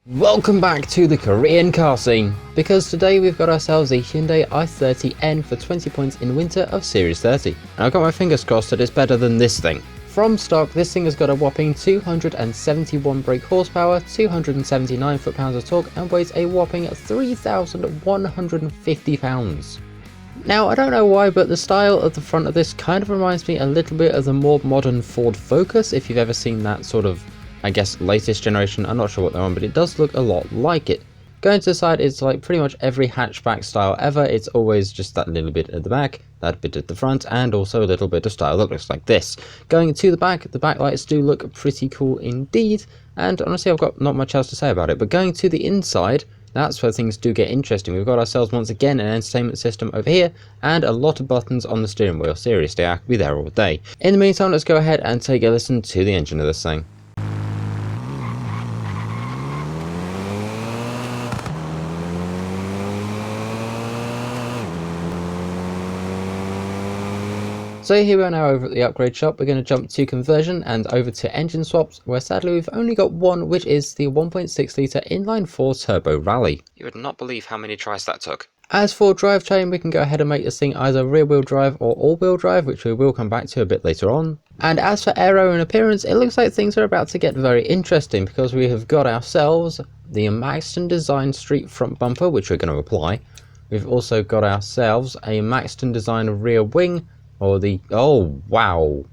Welcome back to the Korean car scene, because today we've got ourselves a Hyundai i30N for 20 points in winter of Series 30. And I've got my fingers crossed that it's better than this thing. From stock, this thing has got a whopping 271 brake horsepower, 279 foot-pounds of torque, and weighs a whopping 3,150 pounds. Now, I don't know why, but the style of the front of this kind of reminds me a little bit of the more modern Ford Focus, if you've ever seen that sort of, I guess, latest generation. I'm not sure what they're on, but it does look a lot like it. Going to the side, it's like pretty much every hatchback style ever. It's always just that little bit at the back, that bit at the front, and also a little bit of style that looks like this. Going to the backlights do look pretty cool indeed, and honestly I've got not much else to say about it. But going to the inside, that's where things do get interesting. We've got ourselves once again an entertainment system over here, and a lot of buttons on the steering wheel. Seriously, I could be there all day. In the meantime, let's go ahead and take a listen to the engine of this thing. So here we are now over at the upgrade shop. We're going to jump to conversion and over to engine swaps, where sadly we've only got one, which is the 1.6 litre inline 4 turbo rally. You would not believe how many tries that took. As for drivetrain, we can go ahead and make this thing either rear wheel drive or all wheel drive, which we will come back to a bit later on. And as for aero and appearance, it looks like things are about to get very interesting, because we have got ourselves the Maxton Design street front bumper, which we're going to apply. We've also got ourselves a Maxton Design rear wing, or the, oh wow,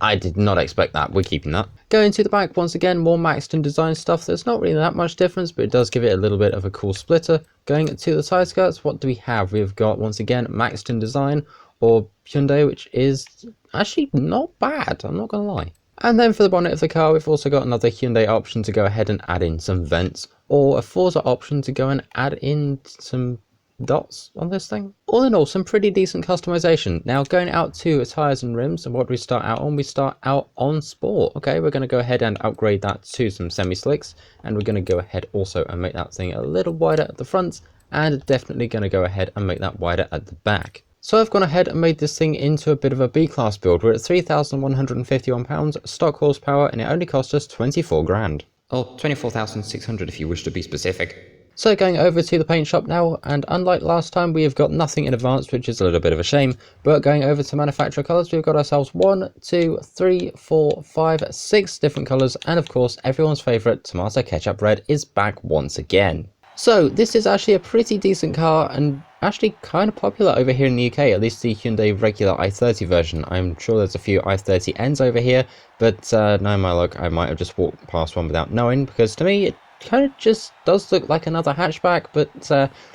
I did not expect that. We're keeping that. Going to the back, once again, more Maxton Design stuff. There's not really that much difference, but it does give it a little bit of a cool splitter. Going to the side skirts, what do we have? We've got, once again, Maxton Design or Hyundai, which is actually not bad, I'm not gonna lie. And then for the bonnet of the car, we've also got another Hyundai option to go ahead and add in some vents, or a Forza option to go and add in some dots on this thing. All in all, some pretty decent customization. Now, going out to tires and rims, and what do we start out on? We start out on Sport. Okay, we're going to go ahead and upgrade that to some semi-slicks, and we're going to go ahead also and make that thing a little wider at the front, and definitely going to go ahead and make that wider at the back. So I've gone ahead and made this thing into a bit of a B-class build. We're at 3,151 pounds stock horsepower, and it only cost us 24 grand. Or 24,600 if you wish to be specific. So going over to the paint shop now, and unlike last time, we have got nothing in advance, which is a little bit of a shame. But going over to manufacturer colours, we've got ourselves 1, 2, 3, 4, 5, 6 different colours, and of course everyone's favourite tomato ketchup red is back once again. So this is actually a pretty decent car, and actually kind of popular over here in the UK, at least the Hyundai regular i30 version. I'm sure there's a few i30Ns over here, but knowing my luck, I might have just walked past one without knowing, because to me it kind of just does look like another hatchback. But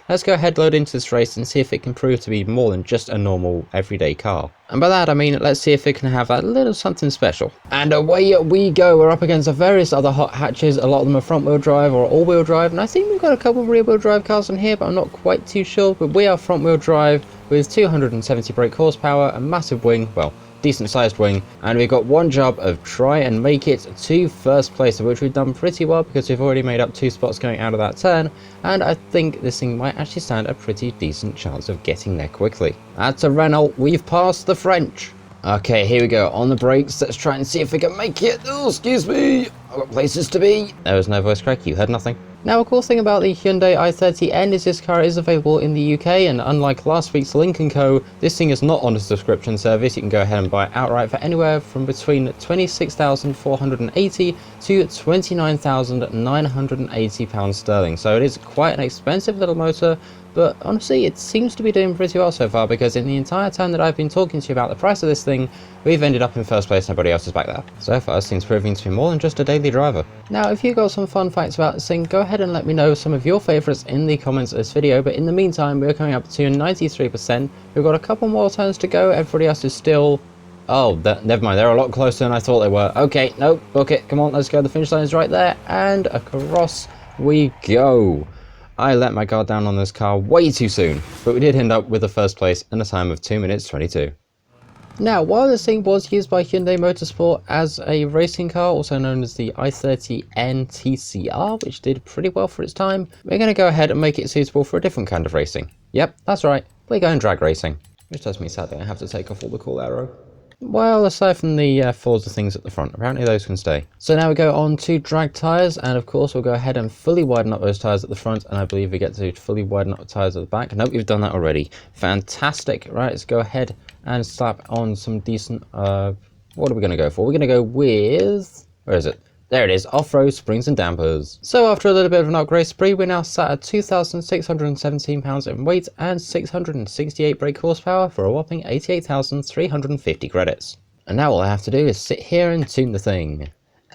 let's go ahead, load into this race, and see if it can prove to be more than just a normal everyday car. And by that I mean, let's see if it can have a little something special. And away we go. We're up against various other hot hatches. A lot of them are front wheel drive or all wheel drive, and I think we've got a couple of rear wheel drive cars on here, but I'm not quite too sure. But we are front wheel drive with 270 brake horsepower, a massive wing, well, decent sized wing, and we've got one job of try and make it to first place, of which we've done pretty well, because we've already made up 2 spots going out of that turn, and I think this thing might actually stand a pretty decent chance of getting there quickly. That's a Renault. We've passed the French. Okay, here we go on the brakes. Let's try and see if we can make it. Oh, excuse me, I've got places to be. There was no voice crack, you heard nothing. Now, a cool thing about the Hyundai i30N is this car is available in the UK, and unlike last week's Lynk & Co, this thing is not on a subscription service. You can go ahead and buy it outright for anywhere from between £26,480 to £29,980 sterling. So it is quite an expensive little motor, but honestly it seems to be doing pretty well so far, because in the entire time that I've been talking to you about the price of this thing, we've ended up in first place, nobody else is back there. So far this thing's proving to be more than just a daily driver. Now, if you've got some fun facts about this thing, go ahead and let me know some of your favourites in the comments of this video. But in the meantime, we're coming up to 93%. We've got a couple more turns to go. Everybody else is still, oh, never mind, they're a lot closer than I thought they were. Okay, no, book it, come on, let's go. The finish line is right there, and across we go. I let my guard down on this car way too soon, but we did end up with the first place in a time of 2 minutes 22. Now, while this thing was used by Hyundai Motorsport as a racing car, also known as the i30N TCR, which did pretty well for its time, we're going to go ahead and make it suitable for a different kind of racing. Yep, that's right, we're going drag racing. Which does mean sadly I have to take off all the cool aero. Well, aside from the Forza things at the front, apparently those can stay. So now we go on to drag tyres, and of course we'll go ahead and fully widen up those tyres at the front, and I believe we get to fully widen up the tyres at the back. Nope, we've done that already. Fantastic. Right, let's go ahead and slap on some decent, what are we going to go for? We're going to go with, where is it? There it is, off-road springs and dampers. So after a little bit of an upgrade spree, we're now sat at 2,617 pounds in weight and 668 brake horsepower for a whopping 88,350 credits. And now all I have to do is sit here and tune the thing.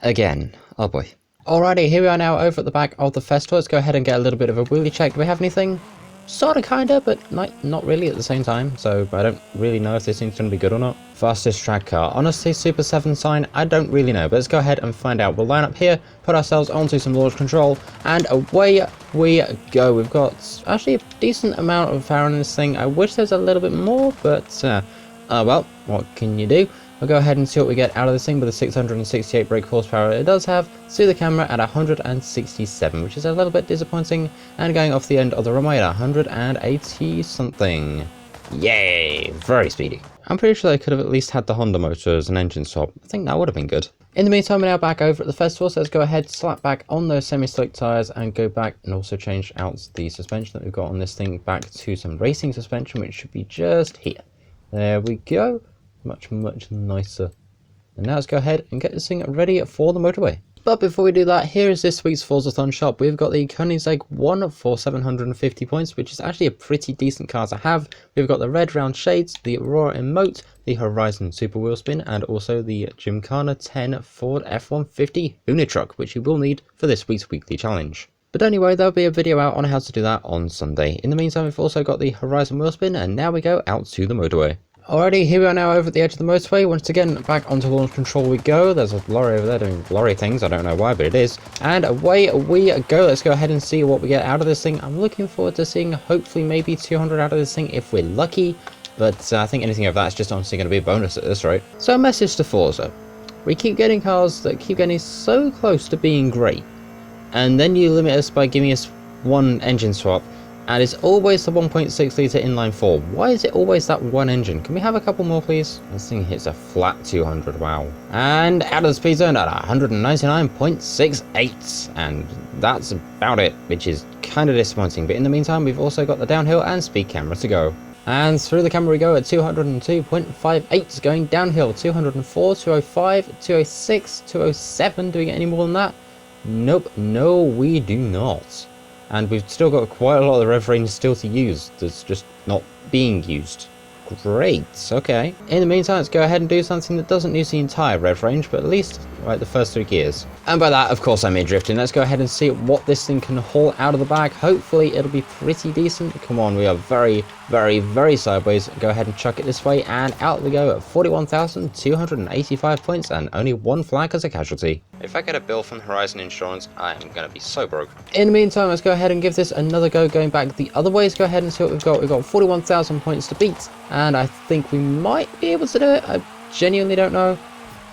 Again. Oh boy. Alrighty, here we are now over at the back of the Festool. Let's go ahead and get a little bit of a wheelie check. Do we have anything? Sorta, kinda, but not really at the same time, so I don't really know if this thing's going to be good or not. Fastest track car. Honestly, Super 7 sign, I don't really know, but let's go ahead and find out. We'll line up here, put ourselves onto some launch control, and away we go. We've got actually a decent amount of power in this thing. I wish there's a little bit more, but, well, what can you do? We'll go ahead and see what we get out of this thing with the 668 brake horsepower it does have. See the camera at 167, which is a little bit disappointing, and going off the end of the runway at 180 something. Yay! Very speedy. I'm pretty sure they could have at least had the Honda motor as an engine swap. I think that would have been good. In the meantime, we're now back over at the Festool, so let's go ahead, slap back on those semi-slick tyres and go back and also change out the suspension that we've got on this thing back to some racing suspension, which should be just here. There we go. Much nicer. And now let's go ahead and get this thing ready for the motorway. But before we do that, here is this week's Forzathon shop. We've got the Koenigsegg 1 for 750 points, which is actually a pretty decent car to have. We've got the red round shades, the Aurora Emote, the Horizon Super Wheel Spin, and also the Gymkhana 10 Ford F-150 Unitruck, which you will need for this week's weekly challenge. But anyway, there'll be a video out on how to do that on Sunday. In the meantime, we've also got the Horizon Wheel Spin, and now we go out to the motorway. Alrighty, here we are now over at the edge of the motorway. Once again, back onto launch control we go. There's a lorry over there doing lorry things. I don't know why, but it is. And away we go. Let's go ahead and see what we get out of this thing. I'm looking forward to seeing hopefully maybe 200 out of this thing if we're lucky. But I think anything of that's just honestly going to be a bonus at this rate. So a message to Forza. We keep getting cars that keep getting so close to being great. And then you limit us by giving us one engine swap. And it's always the 1.6 litre inline 4. Why is it always that one engine? Can we have a couple more, please? This thing hits a flat 200, wow. And out of the speed zone at 199.68. And that's about it, which is kind of disappointing. But in the meantime, we've also got the downhill and speed camera to go. And through the camera we go at 202.58, going downhill 204, 205, 206, 207. Do we get any more than that? Nope, no we do not. And we've still got quite a lot of the rev range still to use that's just not being used. Great, okay. In the meantime, let's go ahead and do something that doesn't use the entire rev range, but at least like the first 3 gears. And by that, of course, I mean drifting. Let's go ahead and see what this thing can haul out of the bag. Hopefully, it'll be pretty decent. Come on, we are very, very sideways. Go ahead and chuck it this way, and out we go at 41,285 points, and only 1 flag as a casualty. If I get a bill from Horizon Insurance, I am going to be so broke. In the meantime, let's go ahead and give this another go, going back the other way. Let's go ahead and see what we've got. We've got 41,000 points to beat, and I think we might be able to do it. I genuinely don't know.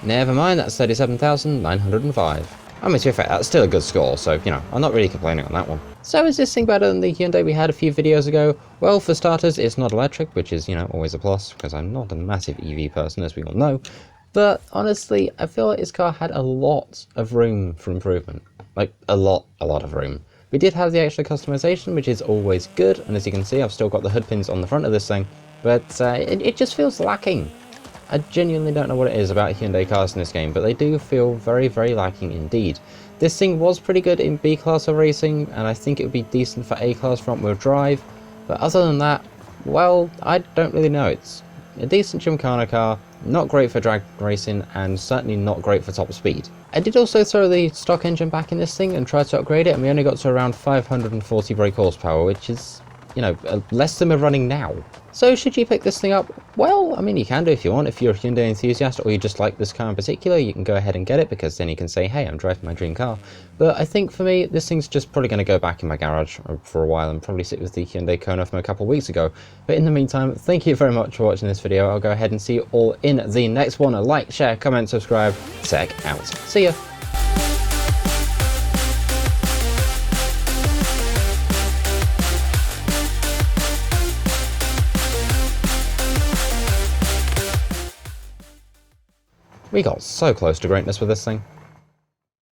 Never mind, that's 37,905. I mean, to be fair, that's still a good score, so, you know, I'm not really complaining on that one. So is this thing better than the Hyundai we had a few videos ago? Well, for starters, it's not electric, which is, you know, always a plus, because I'm not a massive EV person, as we all know. But honestly, I feel like this car had a lot of room for improvement. Like, a lot of room. We did have the extra customization, which is always good, and as you can see, I've still got the hood pins on the front of this thing, but it just feels lacking. I genuinely don't know what it is about Hyundai cars in this game, but they do feel very lacking indeed. This thing was pretty good in B-class of racing, and I think it would be decent for A-class front-wheel drive, but other than that, well, I don't really know. It's a decent Gymkhana car, not great for drag racing, and certainly not great for top speed. I did also throw the stock engine back in this thing and try to upgrade it, and we only got to around 540 brake horsepower, which is, you know, less than we're running now. So should you pick this thing up? Well, I mean, you can do if you want. If you're a Hyundai enthusiast or you just like this car in particular, you can go ahead and get it, because then you can say, hey, I'm driving my dream car. But I think for me, this thing's just probably going to go back in my garage for a while and probably sit with the Hyundai Kona from a couple of weeks ago. But in the meantime, thank you very much for watching this video. I'll go ahead and see you all in the next one. Like, share, comment, subscribe. Tech out. See ya. We got so close to greatness with this thing.